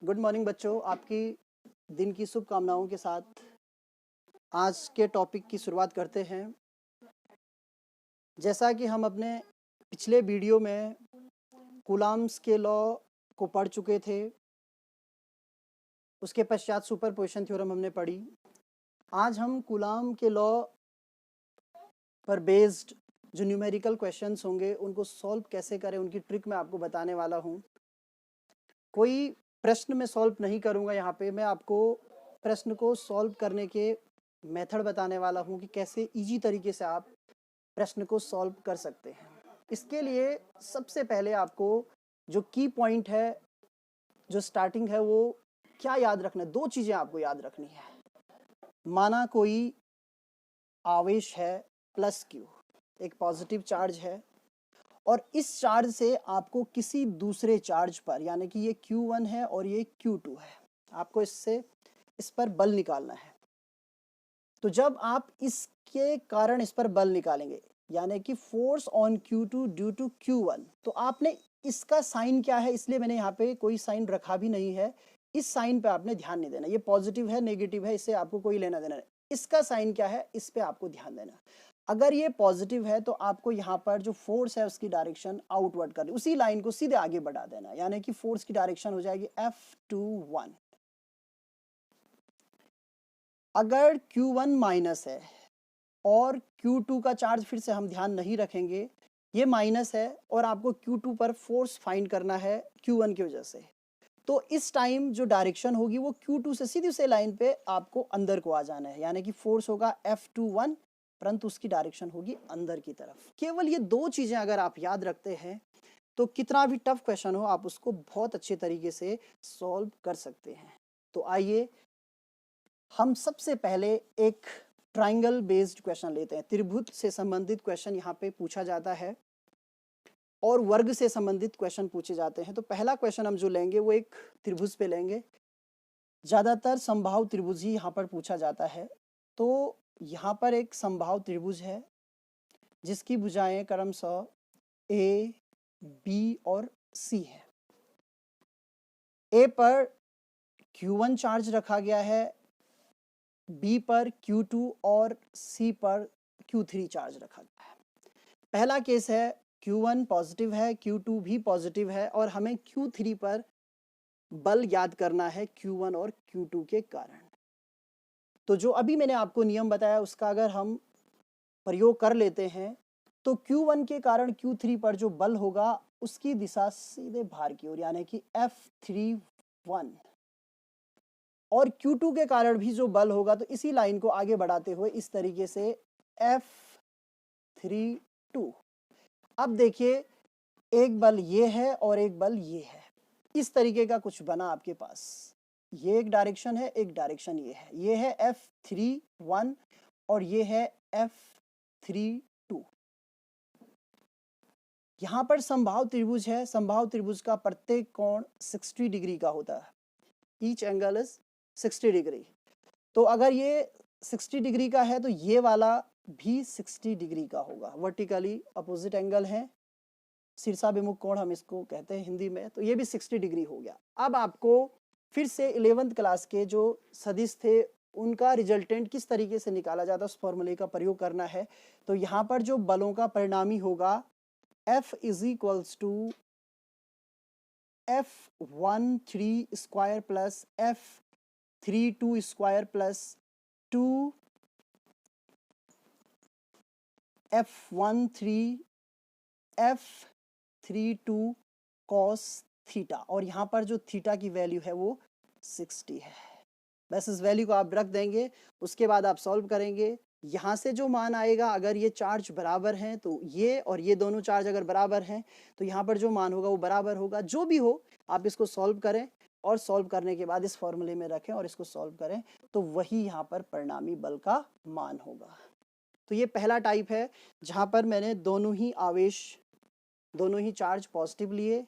Good morning बच्चों, आपकी दिन की शुभकामनाओं के साथ आज के टॉपिक की शुरुआत करते हैं। जैसा कि हम अपने पिछले वीडियो में कूलाम्स के लॉ को पढ़ चुके थे, उसके पश्चात सुपरपोजिशन थ्योरम हमने पढ़ी। आज हम कूलाम के लॉ पर बेस्ड जो न्यूमेरिकल क्वेश्चंस होंगे उनको सॉल्व कैसे करें, उनकी ट्रिक मैं आपको बताने वाला हूँ। कोई प्रश्न मैं सॉल्व नहीं करूँगा यहाँ पे, मैं आपको प्रश्न को सॉल्व करने के मेथड बताने वाला हूँ कि कैसे इजी तरीके से आप प्रश्न को सॉल्व कर सकते हैं। इसके लिए सबसे पहले आपको जो की पॉइंट है, जो स्टार्टिंग है, वो क्या याद रखना है। दो चीज़ें आपको याद रखनी है। माना कोई आवेश है प्लस क्यू, एक पॉजिटिव चार्ज है, और इस चार्ज से आपको किसी दूसरे चार्ज पर, यानी कि ये Q1 है और ये Q2 है, आपको इस पर बल निकालना है। तो जब आप इसके कारण इस पर बल निकालेंगे, यानी कि force on Q2 due to Q1, तो आपने इसका साइन क्या है, इसलिए मैंने यहाँ पे कोई साइन रखा भी नहीं है। इस साइन पे आपने ध्यान नहीं देना। ये पॉजिटिव है नेगेटिव है, इससे आपको कोई लेना देना नहीं। इसका साइन क्या है, इस पे आपको ध्यान देना। अगर ये पॉजिटिव है तो आपको यहाँ पर जो फोर्स है उसकी डायरेक्शन आउटवर्ड करनी, उसी लाइन को सीधे आगे बढ़ा देना, यानी कि फोर्स की डायरेक्शन हो जाएगी F21। अगर Q1 माइनस है और Q2 का चार्ज फिर से हम ध्यान नहीं रखेंगे, ये माइनस है और आपको Q2 पर फोर्स फाइंड करना है Q1 की वजह से, तो इस टाइम जो डायरेक्शन होगी वो Q2 से सीधी से लाइन पे आपको अंदर को आ जाना है, यानी कि फोर्स होगा F21, परंतु उसकी डायरेक्शन होगी अंदर की तरफ। केवल ये दो चीजें अगर आप याद रखते हैं तो कितना भी टफ क्वेश्चन हो आप उसको बहुत अच्छे तरीके से सॉल्व कर सकते हैं। तो आइए हम सबसे पहले एक ट्राइंगल बेस्ड क्वेश्चन लेते हैं। त्रिभुज से संबंधित क्वेश्चन यहाँ पे पूछा जाता है और वर्ग से संबंधित क्वेश्चन पूछे जाते हैं। तो पहला क्वेश्चन हम जो लेंगे वो एक त्रिभुज पे लेंगे। ज़्यादातर समबाहु त्रिभुज ही यहाँ पर पूछा जाता है। तो यहाँ पर एक समबाहु त्रिभुज है जिसकी भुजाएं क्रमशः A, B और C है। A पर Q1 चार्ज रखा गया है, B पर Q2 और C पर Q3 चार्ज रखा गया है। पहला केस है Q1 पॉजिटिव है, Q2 भी पॉजिटिव है और हमें Q3 पर बल याद करना है Q1 और Q2 के कारण। तो जो अभी मैंने आपको नियम बताया उसका अगर हम प्रयोग कर लेते हैं तो Q1 के कारण Q3 पर जो बल होगा उसकी दिशा सीधे बाहर की ओर, यानी कि F31, और Q2 के कारण भी जो बल होगा तो इसी लाइन को आगे बढ़ाते हुए इस तरीके से F32। अब देखिए, एक बल ये है और एक बल ये है, इस तरीके का कुछ बना आपके पास। ये एक डायरेक्शन है, एक डायरेक्शन ये है F31 और ये है F32। यहाँ पर समबाहु त्रिभुज है। समबाहु त्रिभुज का प्रत्येक कोण 60 डिग्री का होता है। Each angle is 60 degree. तो अगर ये 60 डिग्री का है तो ये वाला भी 60 डिग्री का होगा। वर्टिकली अपोजिट एंगल है, शीर्षाभिमुख कोण हम इसको कहते हैं हिंदी में। तो ये भी 60 डिग्री हो गया। अब आपको फिर से 11th क्लास के जो सदिश थे उनका रिजल्टेंट किस तरीके से निकाला जाता है उस फॉर्मूले का प्रयोग करना है। तो यहाँ पर जो बलों का परिणामी होगा F is equals to F13 square plus F32 square plus 2 F13 F32 cos theta, और यहाँ पर जो थीटा की वैल्यू है वो 60 है। बस इस वैल्यू को आप रख देंगे, उसके बाद आप सॉल्व करेंगे। यहाँ से जो मान आएगा, अगर ये चार्ज बराबर हैं तो ये और ये दोनों चार्ज अगर बराबर हैं तो यहाँ पर जो मान होगा वो बराबर होगा। जो भी हो आप इसको सॉल्व करें और सॉल्व करने के बाद इस फॉर्मूले में रखें और इसको सॉल्व करें, तो वही यहाँ पर परिणामी बल का मान होगा। तो ये पहला टाइप है जहाँ पर मैंने दोनों ही आवेश, दोनों ही चार्ज पॉजिटिव लिए,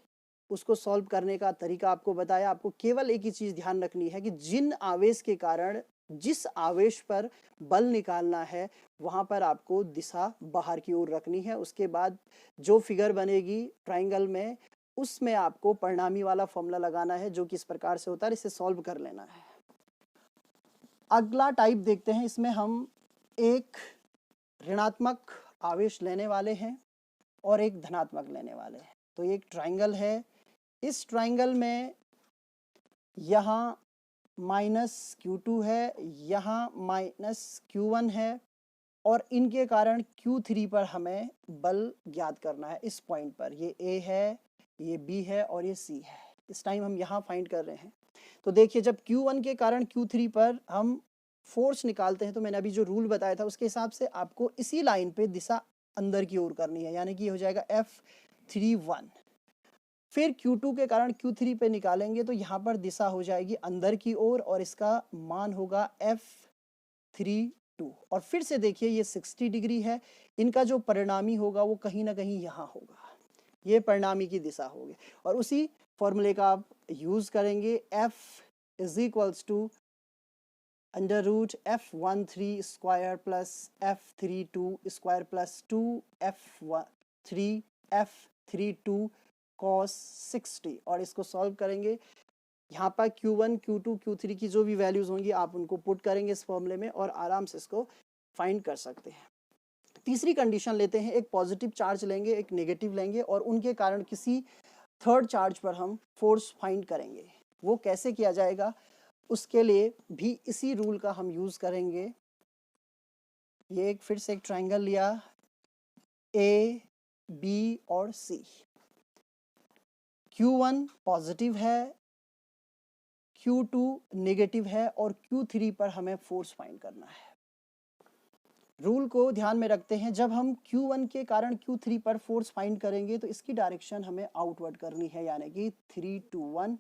उसको सॉल्व करने का तरीका आपको बताया। आपको केवल एक ही चीज ध्यान रखनी है कि जिन आवेश के कारण जिस आवेश पर बल निकालना है वहां पर आपको दिशा बाहर की ओर रखनी है। उसके बाद जो फिगर बनेगी ट्राइंगल में उसमें आपको परिणामी वाला फॉर्मूला लगाना है जो कि इस प्रकार से होता है, इसे सॉल्व कर लेना है। अगला टाइप देखते हैं, इसमें हम एक ऋणात्मक आवेश लेने वाले हैं और एक धनात्मक लेने वाले हैं। तो ये एक ट्राइंगल है, इस ट्राइंगल में यहाँ -Q2 है, यहाँ -Q1 है और इनके कारण Q3 पर हमें बल ज्ञात करना है। इस पॉइंट पर ये A है, ये B है और ये C है। इस टाइम हम यहाँ फाइंड कर रहे हैं। तो देखिए, जब Q1 के कारण Q3 पर हम फोर्स निकालते हैं तो मैंने अभी जो रूल बताया था उसके हिसाब से आपको इसी लाइन पे दिशा अंदर की ओर करनी है, यानी कि ये हो जाएगा F31। फिर Q2 के कारण Q3 पे निकालेंगे तो यहाँ पर दिशा हो जाएगी अंदर की ओर और इसका मान होगा F32। और फिर से देखिए, ये 60 डिग्री है, इनका जो परिणामी होगा वो कहीं ना कहीं यहाँ होगा, ये परिणामी की दिशा होगी। और उसी फॉर्मूले का आप यूज करेंगे, F = √F13 square plus F32 square plus 2F13 F32 cos 60। और इसको सॉल्व करेंगे, यहाँ पर Q1 Q2 Q3 की जो भी वैल्यूज होंगी आप उनको पुट करेंगे इस फॉर्मूले में और आराम से इसको फाइंड कर सकते हैं। तीसरी कंडीशन लेते हैं, एक पॉजिटिव चार्ज लेंगे, एक नेगेटिव लेंगे और उनके कारण किसी थर्ड चार्ज पर हम फोर्स फाइंड करेंगे। वो कैसे किया जाएगा, उसके लिए भी इसी रूल का हम यूज करेंगे। ये एक फिर से एक ट्रायंगल लिया, A, B और C। Q1 पॉजिटिव है, Q2 नेगेटिव है और Q3 पर हमें फोर्स फाइंड करना है। रूल को ध्यान में रखते हैं, जब हम Q1 के कारण Q3 पर फोर्स फाइंड करेंगे तो इसकी डायरेक्शन हमें आउटवर्ड करनी है, यानी कि 3 to 1।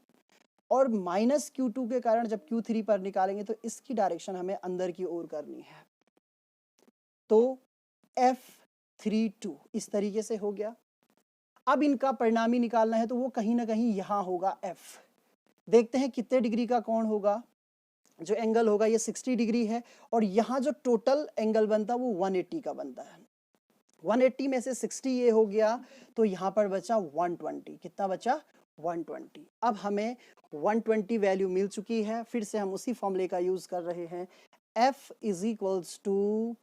और -Q2 के कारण जब Q3 पर निकालेंगे तो इसकी डायरेक्शन हमें अंदर की ओर करनी है। तो F32 इस तरीके से हो गया। अब इनका परिणामी निकालना है तो वो कहीं ना कहीं यहाँ होगा F। देखते हैं कितने डिग्री का कोण होगा, जो एंगल होगा ये 60 डिग्री है और यहाँ जो टोटल एंगल बनता है वो 180 का बनता है। 180 में से 60 ये हो गया तो यहाँ पर बचा 120। कितना बचा? 120। अब हमें 120 वैल्यू मिल चुकी है। फिर से हम उसी फॉर्मूले का यूज कर रहे हैं, F =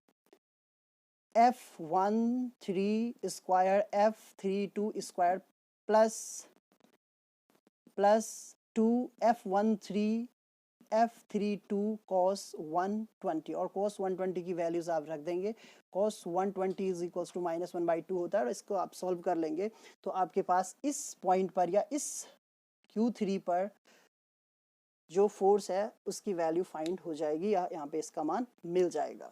F13 square F32 square plus 2F13 F32 cos 120। और cos 120 की वैल्यूज आप रख देंगे। cos 120 = -1/2 होता है और इसको आप सॉल्व कर लेंगे तो आपके पास इस पॉइंट पर या इस Q3 पर जो फोर्स है उसकी वैल्यू फाइंड हो जाएगी या यहाँ पे इसका मान मिल जाएगा।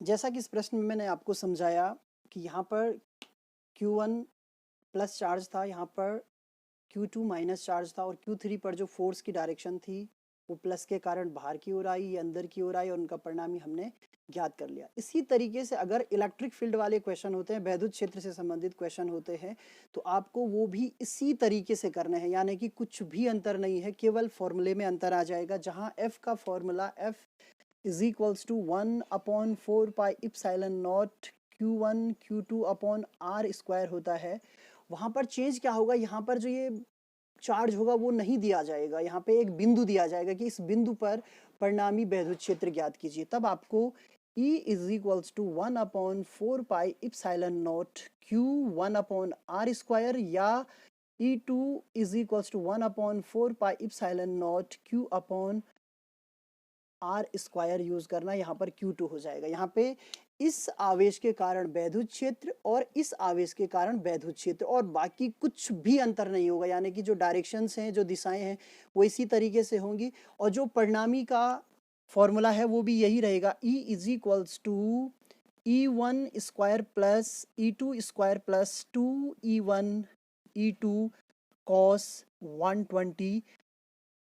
जैसा कि इस प्रश्न में मैंने आपको समझाया कि यहाँ पर Q1 प्लस चार्ज था, यहाँ पर Q2 माइनस चार्ज था और Q3 पर जो फोर्स की डायरेक्शन थी वो प्लस के कारण बाहर की ओर आई, ये अंदर की ओर आई और उनका परिणामी हमने ज्ञात कर लिया। इसी तरीके से अगर इलेक्ट्रिक फील्ड वाले क्वेश्चन होते हैं, वैद्युत क्षेत्र से संबंधित क्वेश्चन होते हैं, तो आपको वो भी इसी तरीके से करने हैं, यानी कि कुछ भी अंतर नहीं है, केवल फॉर्मूले में अंतर आ जाएगा। जहाँ F का फॉर्मूला F = 1/4πε0 Q1 Q2/r² होता है, वहाँ पर चेंज क्या होगा, यहाँ पर जो ये चार्ज होगा वो नहीं दिया जाएगा, यहाँ पे एक बिंदु दिया जाएगा कि इस बिंदु पर परिणामी वैद्युत क्षेत्र ज्ञात कीजिए। तब आपको E = 1/4πε0 Q1/r² या E2 = 1/4πε0 Q/r² यूज करना। यहाँ पर Q2 हो जाएगा। यहाँ पे इस आवेश के कारण वैद्युत क्षेत्र और इस आवेश के कारण वैद्युत क्षेत्र और बाकी कुछ भी अंतर नहीं होगा, यानी कि जो डायरेक्शंस हैं, जो दिशाएं हैं वो इसी तरीके से होंगी और जो परिणामी का फॉर्मूला है वो भी यही रहेगा। E = E1² plus E2² plus 2E1 E2 cos 120।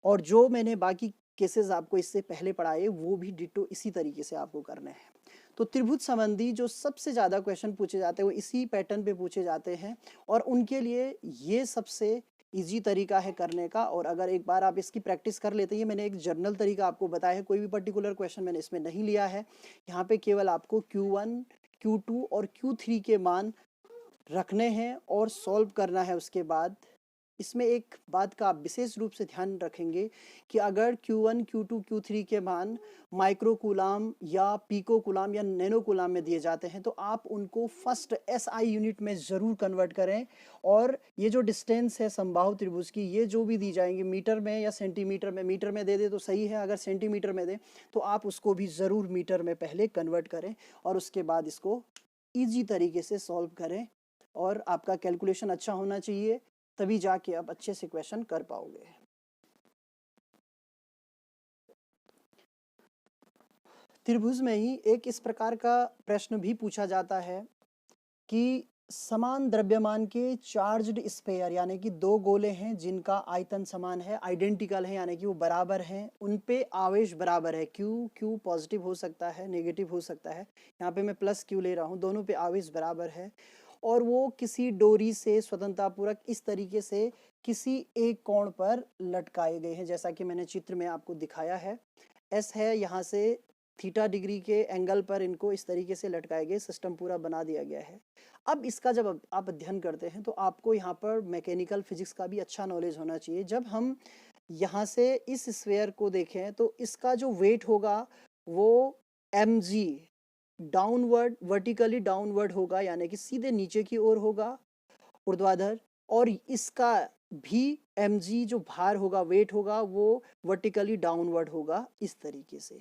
और जो मैंने बाकी केसेस आपको इससे पहले पढ़ाए वो भी डिटो इसी तरीके से आपको करने हैं। तो त्रिभुज संबंधी जो सबसे ज़्यादा क्वेश्चन पूछे जाते हैं वो इसी पैटर्न पे पूछे जाते हैं और उनके लिए ये सबसे इजी तरीका है करने का। और अगर एक बार आप इसकी प्रैक्टिस कर लेते हैं, मैंने एक जर्नल तरीका आपको बताया है, कोई भी पर्टिकुलर क्वेश्चन मैंने इसमें नहीं लिया है। यहाँ पे केवल आपको Q1 Q2 और Q3 के मान रखने हैं और सॉल्व करना है। उसके बाद इसमें एक बात का आप विशेष रूप से ध्यान रखेंगे कि अगर Q1, Q2, Q3 के मान माइक्रो कूलाम या पीको कूलाम या नैनो कूलाम में दिए जाते हैं तो आप उनको फर्स्ट SI यूनिट में ज़रूर कन्वर्ट करें। और ये जो डिस्टेंस है समबाहु त्रिभुज की, ये जो भी दी जाएंगे मीटर में या सेंटीमीटर में, मीटर में दे दे तो सही है, अगर सेंटीमीटर में दे तो आप उसको भी ज़रूर मीटर में पहले कन्वर्ट करें और उसके बाद इसको ईजी तरीके से सॉल्व करें। और आपका कैलकुलेशन अच्छा होना चाहिए, तभी जाके आप अच्छे से क्वेश्चन कर पाओगे। त्रिभुज में ही एक इस प्रकार का प्रश्न भी पूछा जाता है कि समान द्रव्यमान के चार्ज्ड स्फीयर, यानी कि दो गोले हैं जिनका आयतन समान है, आइडेंटिकल है, यानी कि वो बराबर हैं, उन पे आवेश बराबर है। क्यू पॉजिटिव हो सकता है, नेगेटिव हो सकता है, यहाँ पे मैं प्लस क्यू ले रहा हूँ, दोनों पे आवेश बराबर है। और वो किसी डोरी से स्वतंत्रतापूर्वक इस तरीके से किसी एक कोण पर लटकाए गए हैं, जैसा कि मैंने चित्र में आपको दिखाया है। एस है, यहाँ से थीटा डिग्री के एंगल पर इनको इस तरीके से लटकाए गए, सिस्टम पूरा बना दिया गया है। अब इसका जब आप अध्ययन करते हैं तो आपको यहाँ पर मैकेनिकल फिजिक्स का भी अच्छा नॉलेज होना चाहिए। जब हम यहाँ से इस स्फीयर को देखें तो इसका जो वेट होगा वो mg डाउनवर्ड, वर्टिकली डाउनवर्ड होगा, यानी कि सीधे नीचे की ओर होगा, ऊर्ध्वाधर। और इसका भी mg जो भार होगा, वेट होगा, वो वर्टिकली डाउनवर्ड होगा इस तरीके से।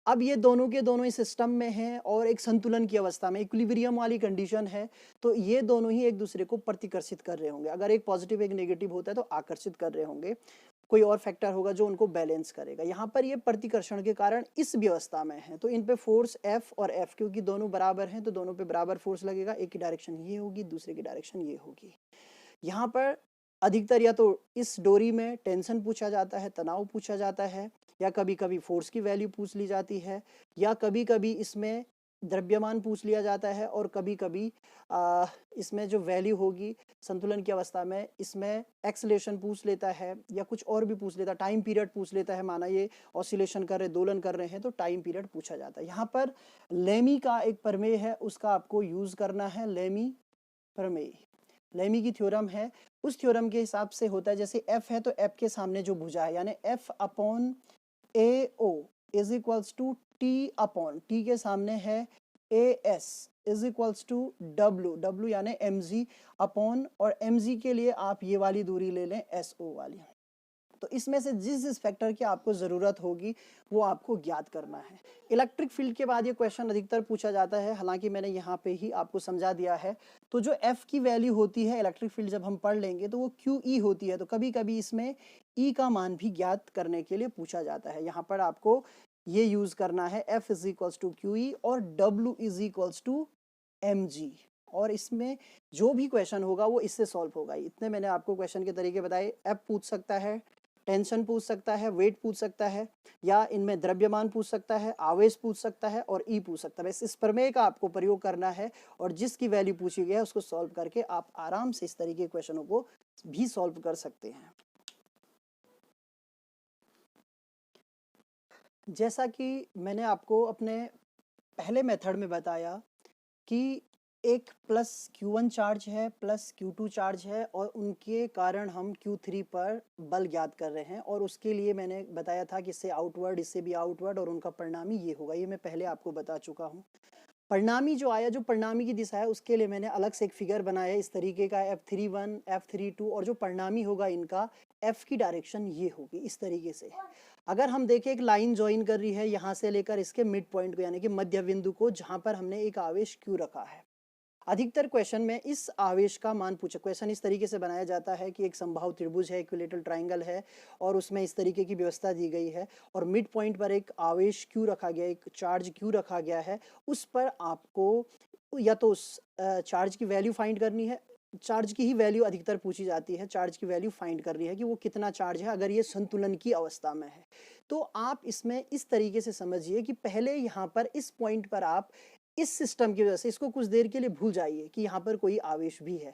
अब ये दोनों के दोनों इस सिस्टम में हैं और एक संतुलन की अवस्था में, इक्विलिब्रियम वाली कंडीशन है, तो ये दोनों ही एक दूसरे को प्रतिकर्षित कर रहे होंगे। अगर एक पॉजिटिव एक नेगेटिव होता है तो आकर्षित कर रहे होंगे, कोई और फैक्टर होगा जो उनको बैलेंस करेगा। यहाँ पर ये प्रतिकर्षण के कारण इस व्यवस्था में है, तो इन पे फोर्स F और F, क्योंकि दोनों बराबर हैं तो दोनों पे बराबर फोर्स लगेगा। एक की डायरेक्शन ये होगी, दूसरे की डायरेक्शन ये होगी। यहाँ पर अधिकतर या तो इस डोरी में टेंशन पूछा जाता है, तनाव पूछा जाता है, या कभी कभी फोर्स की वैल्यू पूछ ली जाती है, या कभी कभी इसमें द्रव्यमान पूछ लिया जाता है, और कभी कभी इसमें जो वैल्यू होगी संतुलन की अवस्था में, इसमें एक्सेलेरेशन पूछ लेता है, या कुछ और भी पूछ लेता है, टाइम पीरियड पूछ लेता है। माना ये ऑसिलेशन कर रहे, दोलन कर रहे हैं, तो टाइम पीरियड पूछा जाता है। यहाँ पर लेमी का एक प्रमेय है, उसका आपको यूज करना है। लेमी प्रमेय, लेमी की थ्योरम है, उस थ्योरम के हिसाब से होता है, जैसे F है तो F के सामने जो भुजा है, यानी F upon AO is equals to T upon T के सामने है AS is equals to W यानी mg अपॉन, और mg के लिए आप ये वाली दूरी ले लें SO वाली। तो इसमें से जिस जिस फैक्टर की आपको ज़रूरत होगी वो आपको ज्ञात करना है। इलेक्ट्रिक फील्ड के बाद ये क्वेश्चन अधिकतर पूछा जाता है, हालांकि मैंने यहाँ पे ही आपको समझा दिया है। तो जो F की वैल्यू होती है इलेक्ट्रिक फील्ड जब हम पढ़ लेंगे तो वो QE होती है, तो कभी कभी इसमें E का मान भी ज्ञात करने के लिए पूछा जाता है। यहाँ पर आपको ये यूज़ करना है, F is equals to QE और W is equals to mg, और इसमें जो भी क्वेश्चन होगा वो इससे सॉल्व होगा। इतने मैंने आपको क्वेश्चन के तरीके बताए। F पूछ सकता है, टेंशन पूछ सकता है, वेट पूछ सकता है, या इनमें द्रव्यमान पूछ सकता है, आवेश पूछ सकता है, और ई पूछ सकता है। इस प्रमेय का आपको प्रयोग करना है, और जिसकी वैल्यू पूछी गई है उसको सॉल्व करके आप आराम से इस तरीके के क्वेश्चनों को भी सॉल्व कर सकते हैं। जैसा कि मैंने आपको अपने पहले मेथड में बताया कि एक प्लस Q1 चार्ज है, प्लस Q2 चार्ज है, और उनके कारण हम Q3 पर बल ज्ञात कर रहे हैं, और उसके लिए मैंने बताया था कि इससे आउटवर्ड, इससे भी आउटवर्ड, और उनका परिणामी ये होगा। ये मैं पहले आपको बता चुका हूँ। परिणामी जो आया, जो परिणामी की दिशा है, उसके लिए मैंने अलग से एक फिगर बनाया है इस तरीके का, F31, F32, और जो परिणामी होगा इनका F की डायरेक्शन ये होगी इस तरीके से। अगर हम देखें एक लाइन ज्वाइन कर रही है यहाँ से लेकर इसके मिड पॉइंट को, यानी कि मध्य बिंदु को, जहाँ पर हमने एक आवेश Q रखा है। अधिकतर क्वेश्चन में इस आवेश का मान पूछा, क्वेश्चन इस तरीके से बनाया जाता है कि एक समबाहु त्रिभुज है, इक्विलेटरल ट्रायंगल है, और उसमें इस तरीके की व्यवस्था दी गई है, और मिड पॉइंट पर एक आवेश Q रखा गया, एक चार्ज Q रखा गया है। उस पर आपको या तो उस चार्ज की वैल्यू फाइंड करनी है, चार्ज की ही वैल्यू अधिकतर पूछी जाती है, चार्ज की वैल्यू फाइंड करनी है कि वो कितना चार्ज है अगर ये संतुलन की अवस्था में है। तो आप इसमें इस तरीके से समझिए कि पहले यहाँ पर इस पॉइंट पर आप इस सिस्टम की वजह से इसको कुछ देर के लिए भूल जाइए कि यहाँ पर कोई आवेश भी है।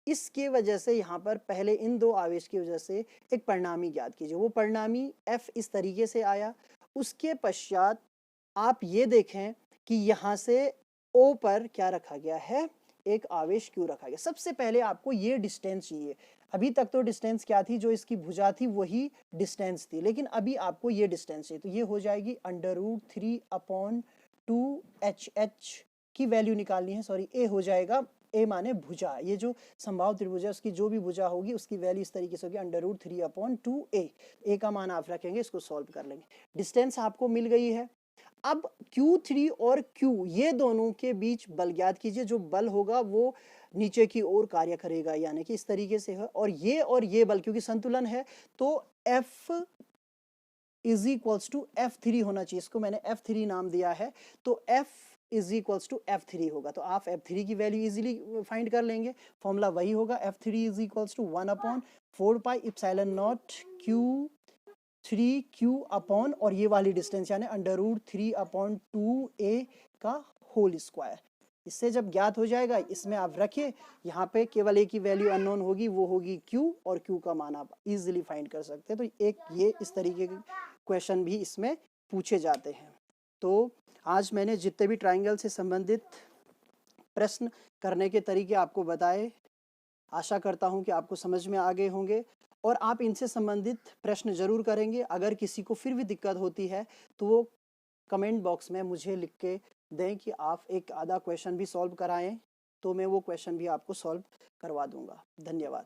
इसके वजह से यहाँ पर पहले इन दो आवेश की वजह से एक परिणामी ज्ञात कीजिए। वो परिणामी F इस तरीके से आया। उसके पश्चात आप ये देखें कि यहाँ से ओ पर क्या रखा गया है, एक आवेश क्यू रखा गया। सबसे पहले आपको ये डिस्टेंस चाहिए। अभी तक तो डिस्टेंस क्या थी, जो इसकी भुजा थी वही डिस्टेंस थी, लेकिन अभी आपको ये डिस्टेंस चाहिए। तो ये हो जाएगी √3/2HH की वैल्यू निकालनी है। सॉरी, ए हो जाएगा, ए माने भुजा, ये जो संभाव त्रिभुज है उसकी जो भी भुजा होगी उसकी वैल्यू इस तरीके से होगी √3/2a। ए का मान आप रखेंगे, इसको सॉल्व कर लेंगे। डिस्टेंस आपको मिल गई है। अब Q3 और Q ये दोनों के बीच बल ज्ञात कीजिए। जो बल होगा वो नीचे की ओर कार्य करेगा, यानी कि इस तरीके से है। और ये बल क्योंकि संतुलन है तो F is equals to F3 होना चाहिए। इसको मैंने F3 नाम दिया है, तो F is equals to F3 होगा। तो आप F3 की वैल्यू इजीली फाइंड कर लेंगे। फॉर्मूला वही होगा, F3 is equals to 1/4πε0 Q3Q upon और ये वाली डिस्टेंस यानी √3/2a का होल स्क्वायर। इससे जब ज्ञात हो जाएगा इसमें आप रखिए, यहाँ पे केवल एक ही वैल्यू अननोन होगी, वो होगी Q, और Q का मान आप इजीली फाइंड कर सकते हैं। तो एक ये इस तरीके के क्वेश्चन भी इसमें पूछे जाते हैं। तो आज मैंने जितने भी ट्राइंगल से संबंधित प्रश्न करने के तरीके आपको बताए, आशा करता हूं कि आपको समझ में आ गए होंगे और आप इनसे संबंधित प्रश्न जरूर करेंगे। अगर किसी को फिर भी दिक्कत होती है तो वो कमेंट बॉक्स में मुझे लिख के दें कि आप एक आधा क्वेश्चन भी सॉल्व कराएं, तो मैं वो क्वेश्चन भी आपको सॉल्व करवा दूंगा। धन्यवाद।